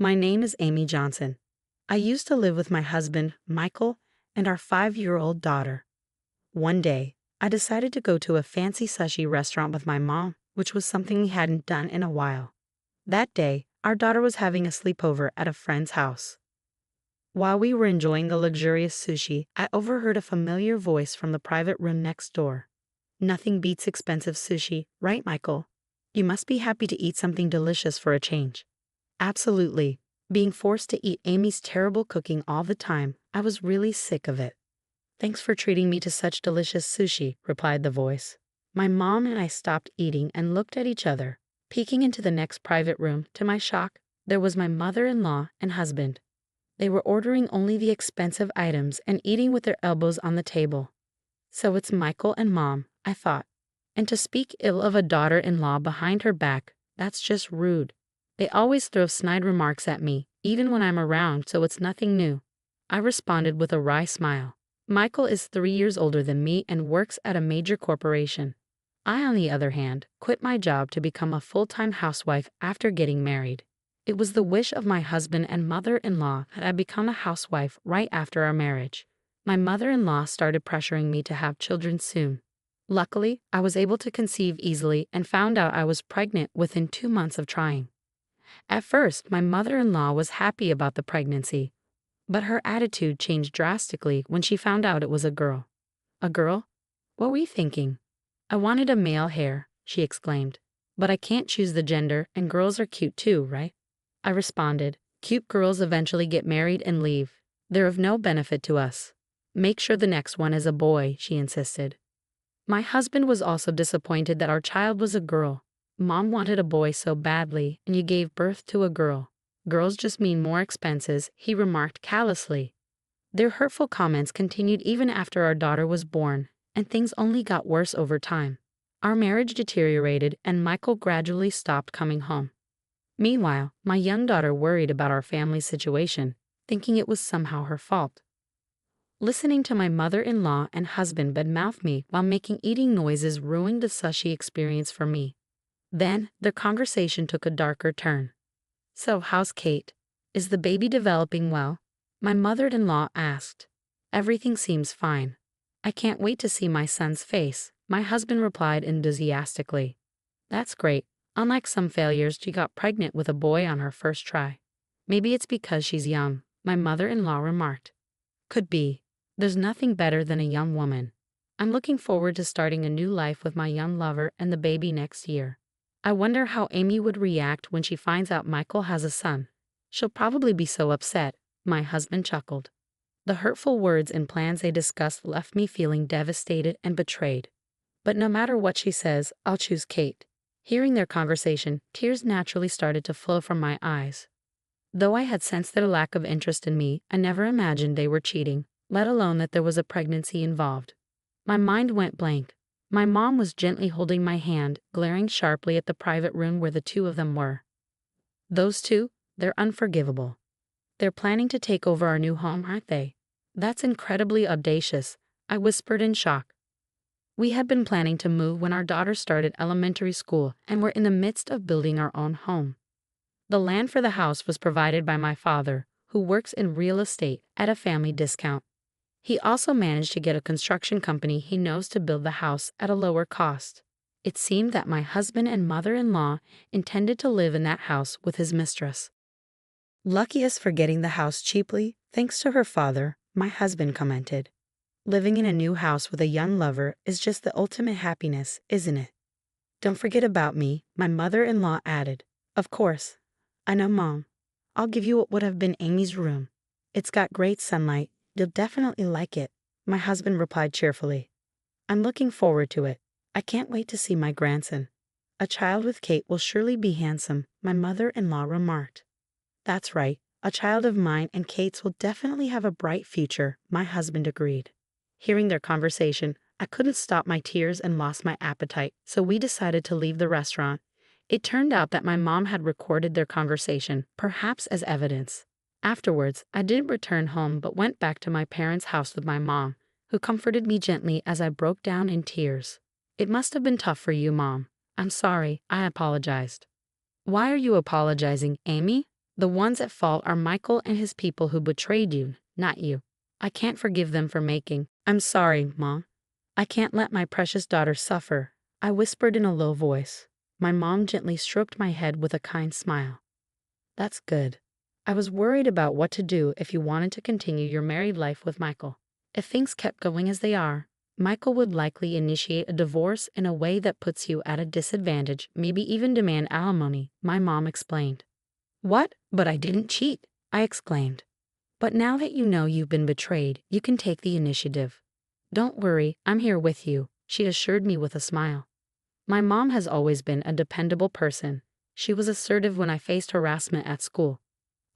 My name is Amy Johnson. I used to live with my husband, Michael, and our 5-year-old daughter. One day, I decided to go to a fancy sushi restaurant with my mom, which was something we hadn't done in a while. That day, our daughter was having a sleepover at a friend's house. While we were enjoying the luxurious sushi, I overheard a familiar voice from the private room next door. "Nothing beats expensive sushi, right, Michael? You must be happy to eat something delicious for a change." Absolutely. Being forced to eat Amy's terrible cooking all the time, I was really sick of it. "Thanks for treating me to such delicious sushi," replied the voice. My mom and I stopped eating and looked at each other. Peeking into the next private room, to my shock, there was my mother-in-law and husband. They were ordering only the expensive items and eating with their elbows on the table. So it's Michael and Mom, I thought. And to speak ill of a daughter-in-law behind her back, that's just rude. They always throw snide remarks at me, even when I'm around, so it's nothing new. I responded with a wry smile. Michael is 3 years older than me and works at a major corporation. I, on the other hand, quit my job to become a full-time housewife after getting married. It was the wish of my husband and mother-in-law that I become a housewife right after our marriage. My mother-in-law started pressuring me to have children soon. Luckily, I was able to conceive easily and found out I was pregnant within 2 months of trying. At first, my mother-in-law was happy about the pregnancy, but her attitude changed drastically when she found out it was a girl. "A girl? What were you thinking?" "I wanted a male hair," she exclaimed. "But I can't choose the gender, and girls are cute too, right?" I responded, "Cute girls eventually get married and leave. They're of no benefit to us." "Make sure the next one is a boy," she insisted. My husband was also disappointed that our child was a girl. "Mom wanted a boy so badly, and you gave birth to a girl. Girls just mean more expenses," he remarked callously. Their hurtful comments continued even after our daughter was born, and things only got worse over time. Our marriage deteriorated, and Michael gradually stopped coming home. Meanwhile, my young daughter worried about our family situation, thinking it was somehow her fault. Listening to my mother-in-law and husband badmouth me while making eating noises ruined the sushi experience for me. Then, their conversation took a darker turn. "So, how's Kate? Is the baby developing well?" my mother-in-law asked. "Everything seems fine. I can't wait to see my son's face," my husband replied enthusiastically. "That's great. Unlike some failures, she got pregnant with a boy on her first try." "Maybe it's because she's young," my mother-in-law remarked. "Could be. There's nothing better than a young woman. I'm looking forward to starting a new life with my young lover and the baby next year. I wonder how Amy would react when she finds out Michael has a son. She'll probably be so upset," my husband chuckled. The hurtful words and plans they discussed left me feeling devastated and betrayed. But no matter what she says, I'll choose Kate. Hearing their conversation, tears naturally started to flow from my eyes. Though I had sensed their lack of interest in me, I never imagined they were cheating, let alone that there was a pregnancy involved. My mind went blank. My mom was gently holding my hand, glaring sharply at the private room where the two of them were. "Those two? They're unforgivable. They're planning to take over our new home, aren't they?" "That's incredibly audacious," I whispered in shock. We had been planning to move when our daughter started elementary school and were in the midst of building our own home. The land for the house was provided by my father, who works in real estate at a family discount. He also managed to get a construction company he knows to build the house at a lower cost. It seemed that my husband and mother-in-law intended to live in that house with his mistress. "Lucky us for getting the house cheaply, thanks to her father," my husband commented. "Living in a new house with a young lover is just the ultimate happiness, isn't it?" "Don't forget about me," my mother-in-law added. "Of course. I know, Mom. I'll give you what would have been Amy's room. It's got great sunlight. You'll definitely like it," my husband replied cheerfully. "I'm looking forward to it. I can't wait to see my grandson. A child with Kate will surely be handsome," my mother-in-law remarked. "That's right. A child of mine and Kate's will definitely have a bright future," my husband agreed. Hearing their conversation, I couldn't stop my tears and lost my appetite, so we decided to leave the restaurant. It turned out that my mom had recorded their conversation, perhaps as evidence. Afterwards, I didn't return home but went back to my parents' house with my mom, who comforted me gently as I broke down in tears. "It must have been tough for you, Mom. I'm sorry," I apologized. "Why are you apologizing, Amy? The ones at fault are Michael and his people who betrayed you, not you. I can't forgive them for making. I'm sorry, Mom. I can't let my precious daughter suffer, I whispered in a low voice. My mom gently stroked my head with a kind smile. That's good. I was worried about what to do if you wanted to continue your married life with Michael. If things kept going as they are, Michael would likely initiate a divorce in a way that puts you at a disadvantage, maybe even demand alimony, my mom explained. What? But I didn't cheat, I exclaimed. But now that you know you've been betrayed, you can take the initiative. Don't worry, I'm here with you, she assured me with a smile. My mom has always been a dependable person. She was assertive when I faced harassment at school.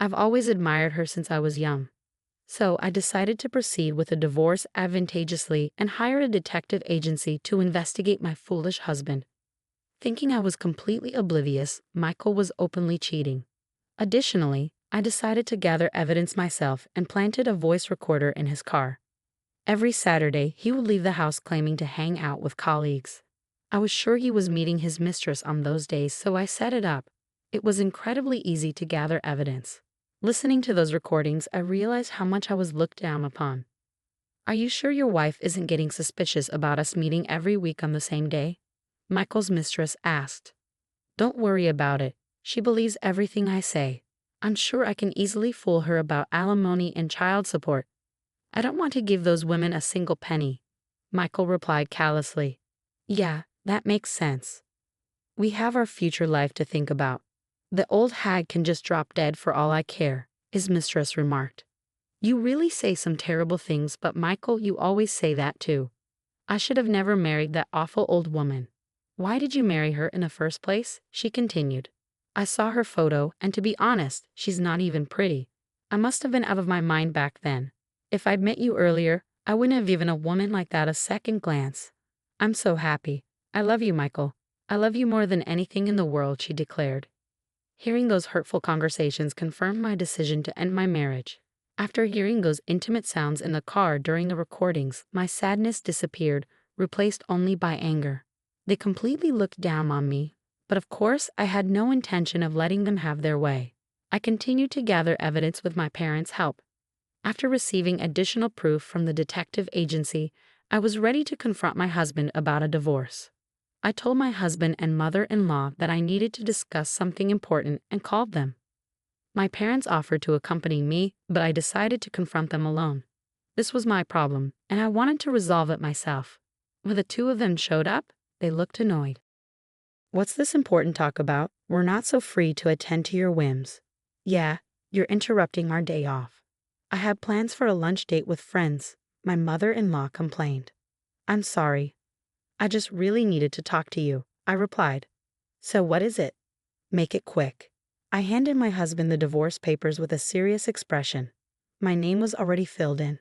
I've always admired her since I was young. So I decided to proceed with a divorce advantageously and hire a detective agency to investigate my foolish husband. Thinking I was completely oblivious, Michael was openly cheating. Additionally, I decided to gather evidence myself and planted a voice recorder in his car. Every Saturday, he would leave the house claiming to hang out with colleagues. I was sure he was meeting his mistress on those days, so I set it up. It was incredibly easy to gather evidence. Listening to those recordings, I realized how much I was looked down upon. Are you sure your wife isn't getting suspicious about us meeting every week on the same day? Michael's mistress asked. Don't worry about it. She believes everything I say. I'm sure I can easily fool her about alimony and child support. I don't want to give those women a single penny, Michael replied callously. Yeah, that makes sense. We have our future life to think about. The old hag can just drop dead for all I care, his mistress remarked. You really say some terrible things, but Michael, you always say that too. I should have never married that awful old woman. Why did you marry her in the first place? She continued. I saw her photo, and to be honest, she's not even pretty. I must have been out of my mind back then. If I'd met you earlier, I wouldn't have given a woman like that a second glance. I'm so happy. I love you, Michael. I love you more than anything in the world, she declared. Hearing those hurtful conversations confirmed my decision to end my marriage. After hearing those intimate sounds in the car during the recordings, my sadness disappeared, replaced only by anger. They completely looked down on me, but of course I had no intention of letting them have their way. I continued to gather evidence with my parents' help. After receiving additional proof from the detective agency, I was ready to confront my husband about a divorce. I told my husband and mother-in-law that I needed to discuss something important and called them. My parents offered to accompany me, but I decided to confront them alone. This was my problem, and I wanted to resolve it myself. When the two of them showed up, they looked annoyed. What's this important talk about? We're not so free to attend to your whims. Yeah, you're interrupting our day off. I had plans for a lunch date with friends, my mother-in-law complained. I'm sorry. I just really needed to talk to you, I replied. So what is it? Make it quick. I handed my husband the divorce papers with a serious expression. My name was already filled in.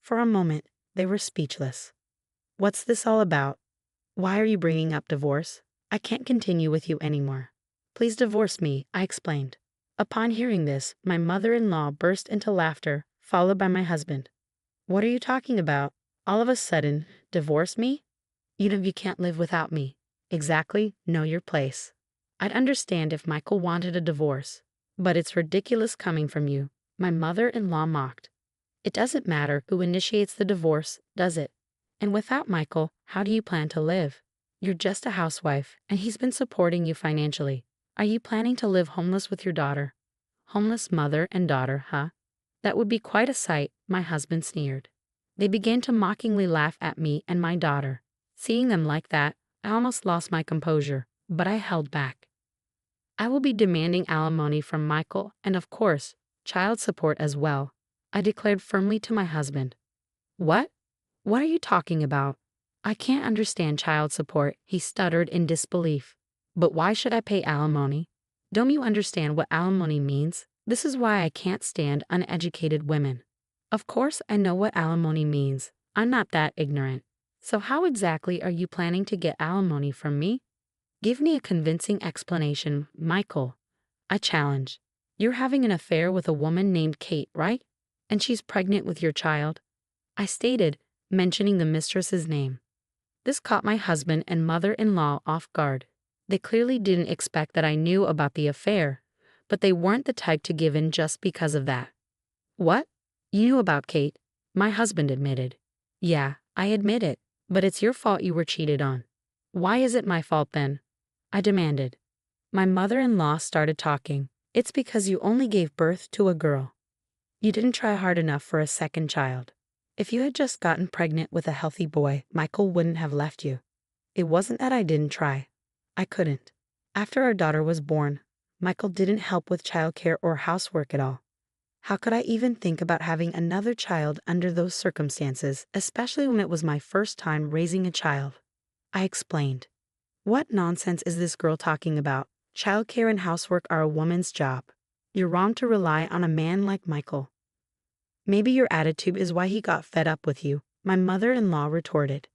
For a moment, they were speechless. What's this all about? Why are you bringing up divorce? I can't continue with you anymore. Please divorce me, I explained. Upon hearing this, my mother-in-law burst into laughter, followed by my husband. What are you talking about? All of a sudden, divorce me? You can't live without me. Exactly, know your place. I'd understand if Michael wanted a divorce, but it's ridiculous coming from you, my mother-in-law mocked. It doesn't matter who initiates the divorce, does it? And without Michael, how do you plan to live? You're just a housewife, and he's been supporting you financially. Are you planning to live homeless with your daughter? Homeless mother and daughter, huh? That would be quite a sight, my husband sneered. They began to mockingly laugh at me and my daughter. Seeing them like that, I almost lost my composure, but I held back. I will be demanding alimony from Michael and, of course, child support as well, I declared firmly to my husband. What? What are you talking about? I can't understand child support, he stuttered in disbelief. But why should I pay alimony? Don't you understand what alimony means? This is why I can't stand uneducated women. Of course I know what alimony means. I'm not that ignorant. So how exactly are you planning to get alimony from me? Give me a convincing explanation, Michael. I challenge. You're having an affair with a woman named Kate, right? And she's pregnant with your child? I stated, mentioning the mistress's name. This caught my husband and mother-in-law off guard. They clearly didn't expect that I knew about the affair, but they weren't the type to give in just because of that. What? You knew about Kate? My husband admitted. Yeah, I admit it, but it's your fault you were cheated on. Why is it my fault then? I demanded. My mother-in-law started talking. It's because you only gave birth to a girl. You didn't try hard enough for a second child. If you had just gotten pregnant with a healthy boy, Michael wouldn't have left you. It wasn't that I didn't try. I couldn't. After our daughter was born, Michael didn't help with childcare or housework at all. How could I even think about having another child under those circumstances, especially when it was my first time raising a child? I explained. What nonsense is this girl talking about? Childcare and housework are a woman's job. You're wrong to rely on a man like Michael. Maybe your attitude is why he got fed up with you, my mother-in-law retorted.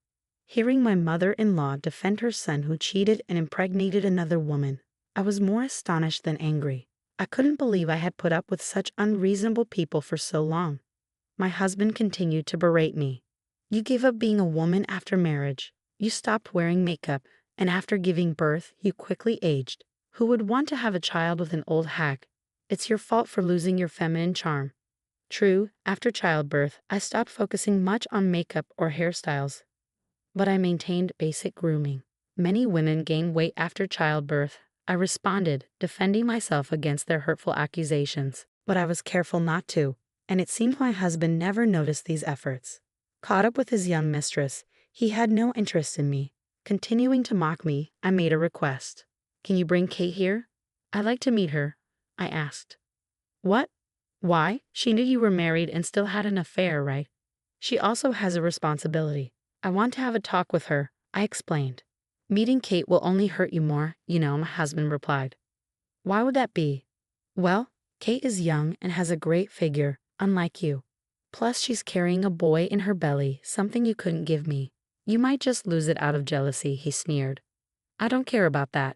Hearing my mother-in-law defend her son who cheated and impregnated another woman, I was more astonished than angry. I couldn't believe I had put up with such unreasonable people for so long. My husband continued to berate me. You gave up being a woman after marriage. You stopped wearing makeup, and after giving birth, you quickly aged. Who would want to have a child with an old hag? It's your fault for losing your feminine charm. True, after childbirth, I stopped focusing much on makeup or hairstyles, but I maintained basic grooming. Many women gain weight after childbirth, I responded, defending myself against their hurtful accusations. But I was careful not to, and it seemed my husband never noticed these efforts. Caught up with his young mistress, he had no interest in me. Continuing to mock me, I made a request. Can you bring Kate here? I'd like to meet her, I asked. What? Why? She knew you were married and still had an affair, right? She also has a responsibility. I want to have a talk with her, I explained. Meeting Kate will only hurt you more, my husband replied. Why would that be? Well, Kate is young and has a great figure, unlike you. Plus, she's carrying a boy in her belly, something you couldn't give me. You might just lose it out of jealousy, he sneered. I don't care about that.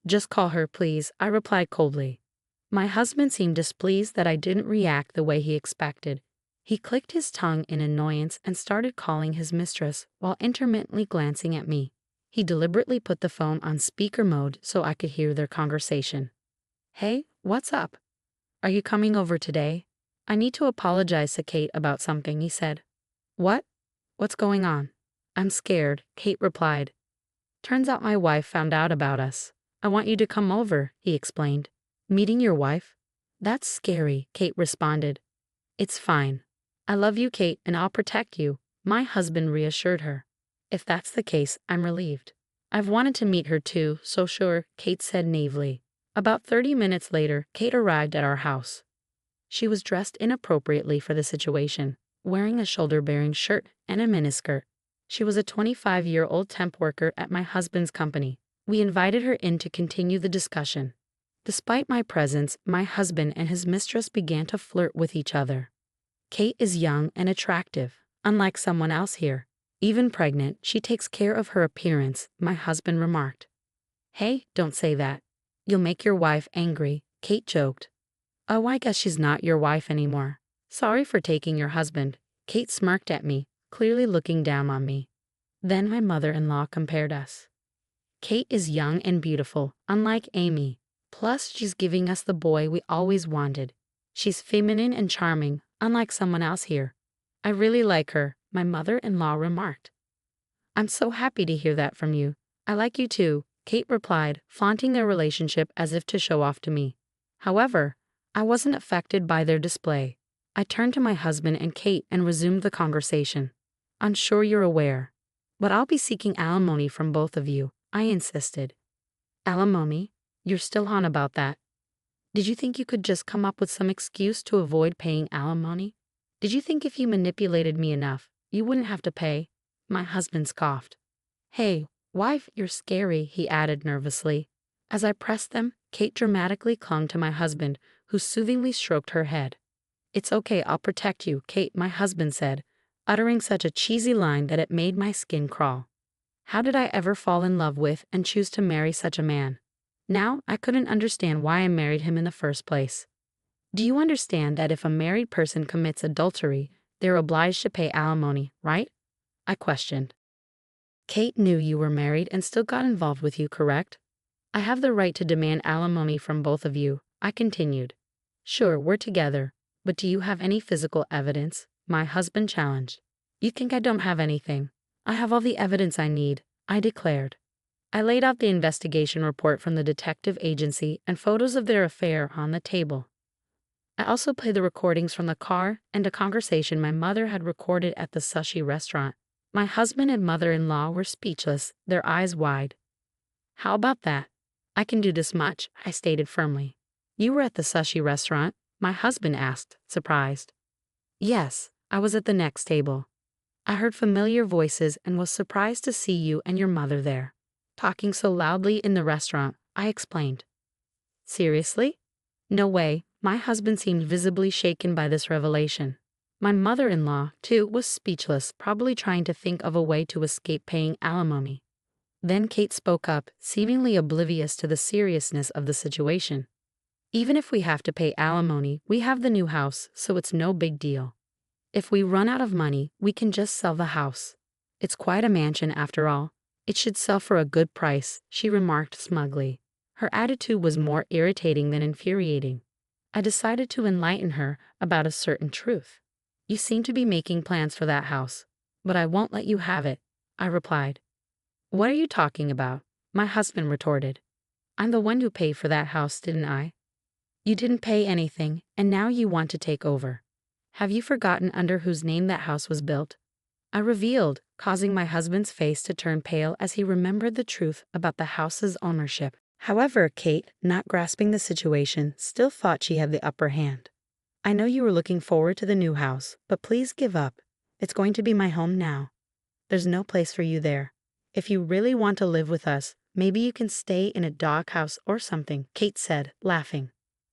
Just call her, please, I replied coldly. My husband seemed displeased that I didn't react the way he expected. He clicked his tongue in annoyance and started calling his mistress while intermittently glancing at me. He deliberately put the phone on speaker mode so I could hear their conversation. Hey, what's up? Are you coming over today? I need to apologize to Kate about something, he said. What? What's going on? I'm scared, Kate replied. Turns out my wife found out about us. I want you to come over, he explained. Meeting your wife? That's scary, Kate responded. It's fine. I love you, Kate, and I'll protect you, my husband reassured her. If that's the case, I'm relieved. I've wanted to meet her too, so sure, Kate said naively. About 30 minutes later, Kate arrived at our house. She was dressed inappropriately for the situation, wearing a shoulder-bearing shirt and a miniskirt. She was a 25-year-old temp worker at my husband's company. We invited her in to continue the discussion. Despite my presence, my husband and his mistress began to flirt with each other. Kate is young and attractive, unlike someone else here. Even pregnant, she takes care of her appearance, my husband remarked. Hey, don't say that. You'll make your wife angry, Kate joked. Oh, I guess she's not your wife anymore. Sorry for taking your husband. Kate smirked at me, clearly looking down on me. Then my mother-in-law compared us. Kate is young and beautiful, unlike Amy. Plus, she's giving us the boy we always wanted. She's feminine and charming, unlike someone else here. I really like her, my mother-in-law remarked. I'm so happy to hear that from you. I like you too, Kate replied, flaunting their relationship as if to show off to me. However, I wasn't affected by their display. I turned to my husband and Kate and resumed the conversation. I'm sure you're aware, but I'll be seeking alimony from both of you, I insisted. Alimony? You're still on about that. Did you think you could just come up with some excuse to avoid paying alimony? Did you think if you manipulated me enough, you wouldn't have to pay? My husband scoffed. Hey, wife, you're scary, he added nervously. As I pressed them, Kate dramatically clung to my husband, who soothingly stroked her head. It's okay, I'll protect you, Kate, my husband said, uttering such a cheesy line that it made my skin crawl. How did I ever fall in love with and choose to marry such a man? Now, I couldn't understand why I married him in the first place. Do you understand that if a married person commits adultery, they're obliged to pay alimony, right? I questioned. Kate knew you were married and still got involved with you, correct? I have the right to demand alimony from both of you, I continued. Sure, we're together, but do you have any physical evidence? My husband challenged. You think I don't have anything? I have all the evidence I need, I declared. I laid out the investigation report from the detective agency and photos of their affair on the table. I also played the recordings from the car and a conversation my mother had recorded at the sushi restaurant. My husband and mother-in-law were speechless, their eyes wide. How about that? I can do this much, I stated firmly. You were at the sushi restaurant? My husband asked, surprised. Yes, I was at the next table. I heard familiar voices and was surprised to see you and your mother there. Talking so loudly in the restaurant, I explained. Seriously? No way, my husband seemed visibly shaken by this revelation. My mother-in-law, too, was speechless, probably trying to think of a way to escape paying alimony. Then Kate spoke up, seemingly oblivious to the seriousness of the situation. Even if we have to pay alimony, we have the new house, so it's no big deal. If we run out of money, we can just sell the house. It's quite a mansion after all. It should sell for a good price, she remarked smugly. Her attitude was more irritating than infuriating. I decided to enlighten her about a certain truth. You seem to be making plans for that house, but I won't let you have it, I replied. What are you talking about? My husband retorted. I'm the one who paid for that house, didn't I? You didn't pay anything, and now you want to take over. Have you forgotten under whose name that house was built? I revealed, causing my husband's face to turn pale as he remembered the truth about the house's ownership. However, Kate, not grasping the situation, still thought she had the upper hand. I know you were looking forward to the new house, but please give up. It's going to be my home now. There's no place for you there. If you really want to live with us, maybe you can stay in a doghouse or something, Kate said, laughing.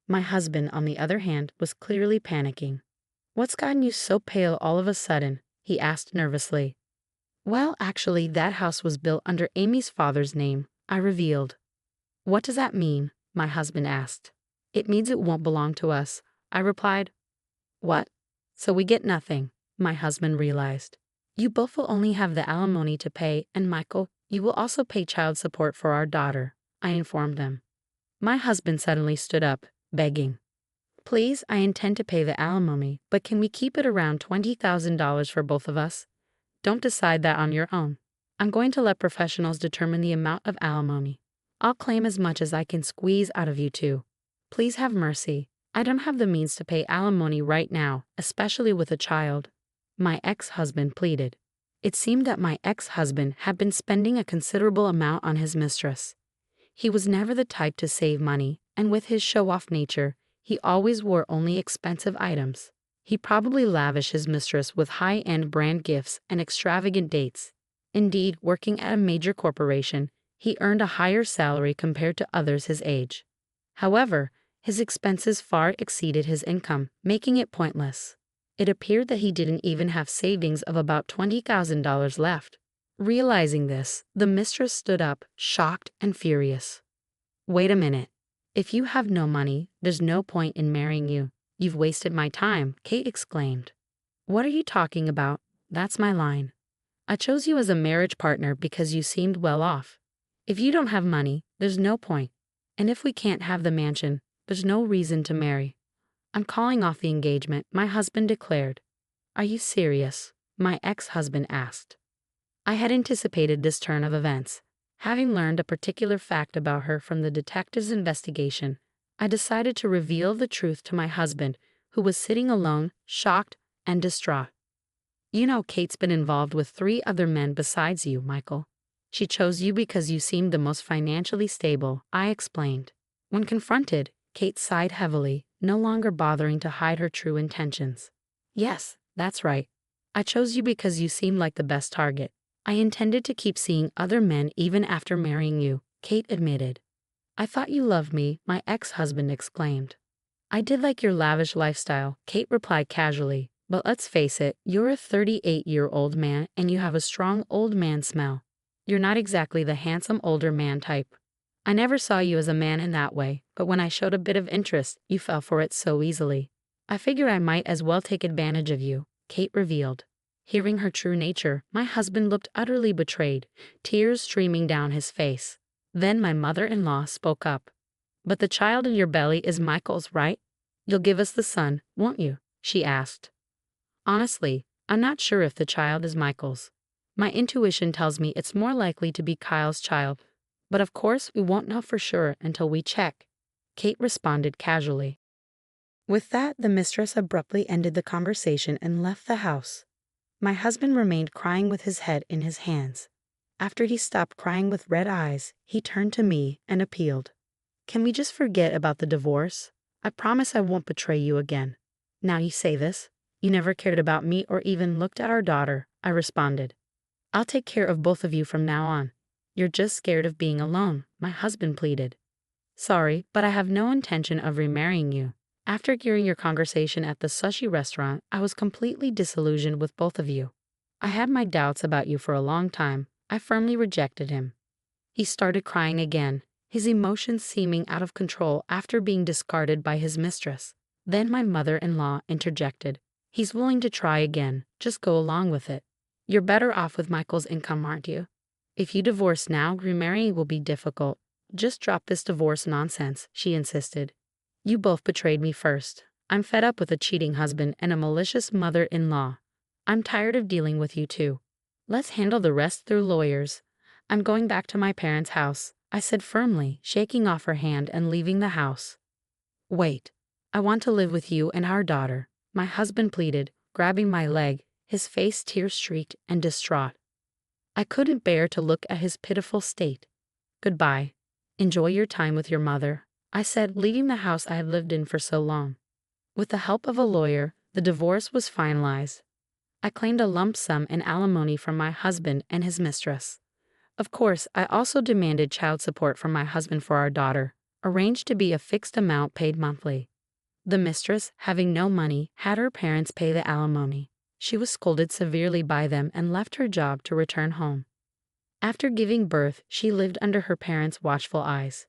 My husband, on the other hand, was clearly panicking. What's gotten you so pale all of a sudden? He asked nervously. Well, actually, that house was built under Amy's father's name, I revealed. What does that mean? My husband asked. It means it won't belong to us, I replied. What? So we get nothing, my husband realized. You both will only have the alimony to pay, and Michael, you will also pay child support for our daughter, I informed them. My husband suddenly stood up, begging. Please, I intend to pay the alimony, but can we keep it around $20,000 for both of us? Don't decide that on your own. I'm going to let professionals determine the amount of alimony. I'll claim as much as I can squeeze out of you two. Please have mercy. I don't have the means to pay alimony right now, especially with a child. My ex-husband pleaded. It seemed that my ex-husband had been spending a considerable amount on his mistress. He was never the type to save money, and with his show-off nature, he always wore only expensive items. He probably lavished his mistress with high-end brand gifts and extravagant dates. Indeed, working at a major corporation, he earned a higher salary compared to others his age. However, his expenses far exceeded his income, making it pointless. It appeared that he didn't even have savings of about $20,000 left. Realizing this, the mistress stood up, shocked and furious. Wait a minute. If you have no money, there's no point in marrying you. You've wasted my time, Kate exclaimed. What are you talking about? That's my line. I chose you as a marriage partner because you seemed well off. If you don't have money, there's no point. And if we can't have the mansion, there's no reason to marry. I'm calling off the engagement, my husband declared. Are you serious? My ex-husband asked. I had anticipated this turn of events. Having learned a particular fact about her from the detective's investigation, I decided to reveal the truth to my husband, who was sitting alone, shocked and distraught. You know Kate's been involved with 3 other men besides you, Michael. She chose you because you seemed the most financially stable, I explained. When confronted, Kate sighed heavily, no longer bothering to hide her true intentions. Yes, that's right. I chose you because you seemed like the best target. I intended to keep seeing other men even after marrying you, Kate admitted. I thought you loved me, my ex-husband exclaimed. I did like your lavish lifestyle, Kate replied casually, but let's face it, you're a 38-year-old man and you have a strong old man smell. You're not exactly the handsome older man type. I never saw you as a man in that way, but when I showed a bit of interest, you fell for it so easily. I figured I might as well take advantage of you, Kate revealed. Hearing her true nature, my husband looked utterly betrayed, tears streaming down his face. Then my mother-in-law spoke up. But the child in your belly is Michael's, right? You'll give us the son, won't you? She asked. Honestly, I'm not sure if the child is Michael's. My intuition tells me it's more likely to be Kyle's child. But of course, we won't know for sure until we check, Kate responded casually. With that, the mistress abruptly ended the conversation and left the house. My husband remained crying with his head in his hands. After he stopped crying with red eyes, he turned to me and appealed. Can we just forget about the divorce? I promise I won't betray you again. Now you say this. You never cared about me or even looked at our daughter, I responded. I'll take care of both of you from now on. You're just scared of being alone, my husband pleaded. Sorry, but I have no intention of remarrying you. After hearing your conversation at the sushi restaurant, I was completely disillusioned with both of you. I had my doubts about you for a long time. I firmly rejected him. He started crying again, his emotions seeming out of control after being discarded by his mistress. Then my mother-in-law interjected. He's willing to try again, just go along with it. You're better off with Michael's income, aren't you? If you divorce now, remarrying will be difficult. Just drop this divorce nonsense, she insisted. You both betrayed me first. I'm fed up with a cheating husband and a malicious mother-in-law. I'm tired of dealing with you too. Let's handle the rest through lawyers. I'm going back to my parents' house, I said firmly, shaking off her hand and leaving the house. Wait. I want to live with you and our daughter, my husband pleaded, grabbing my leg, his face tear-streaked and distraught. I couldn't bear to look at his pitiful state. Goodbye. Enjoy your time with your mother, I said, leaving the house I had lived in for so long. With the help of a lawyer, the divorce was finalized. I claimed a lump sum in alimony from my husband and his mistress. Of course, I also demanded child support from my husband for our daughter, arranged to be a fixed amount paid monthly. The mistress, having no money, had her parents pay the alimony. She was scolded severely by them and left her job to return home. After giving birth, she lived under her parents' watchful eyes.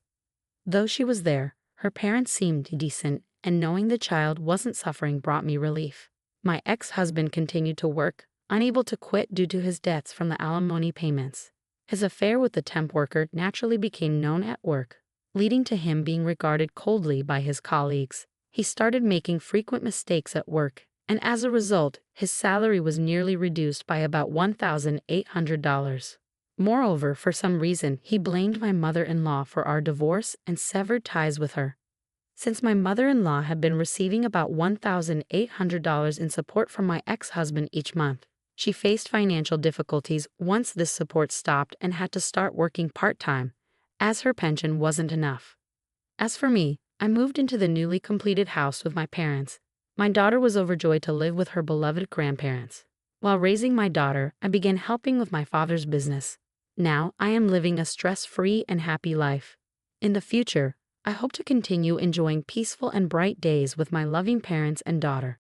Though she was there, her parents seemed decent, and knowing the child wasn't suffering brought me relief. My ex-husband continued to work, unable to quit due to his debts from the alimony payments. His affair with the temp worker naturally became known at work, leading to him being regarded coldly by his colleagues. He started making frequent mistakes at work, and as a result, his salary was nearly reduced by about $1,800. Moreover, for some reason, he blamed my mother-in-law for our divorce and severed ties with her. Since my mother-in-law had been receiving about $1,800 in support from my ex-husband each month, she faced financial difficulties once this support stopped and had to start working part-time, as her pension wasn't enough. As for me, I moved into the newly completed house with my parents. My daughter was overjoyed to live with her beloved grandparents. While raising my daughter, I began helping with my father's business. Now, I am living a stress-free and happy life. In the future, I hope to continue enjoying peaceful and bright days with my loving parents and daughter.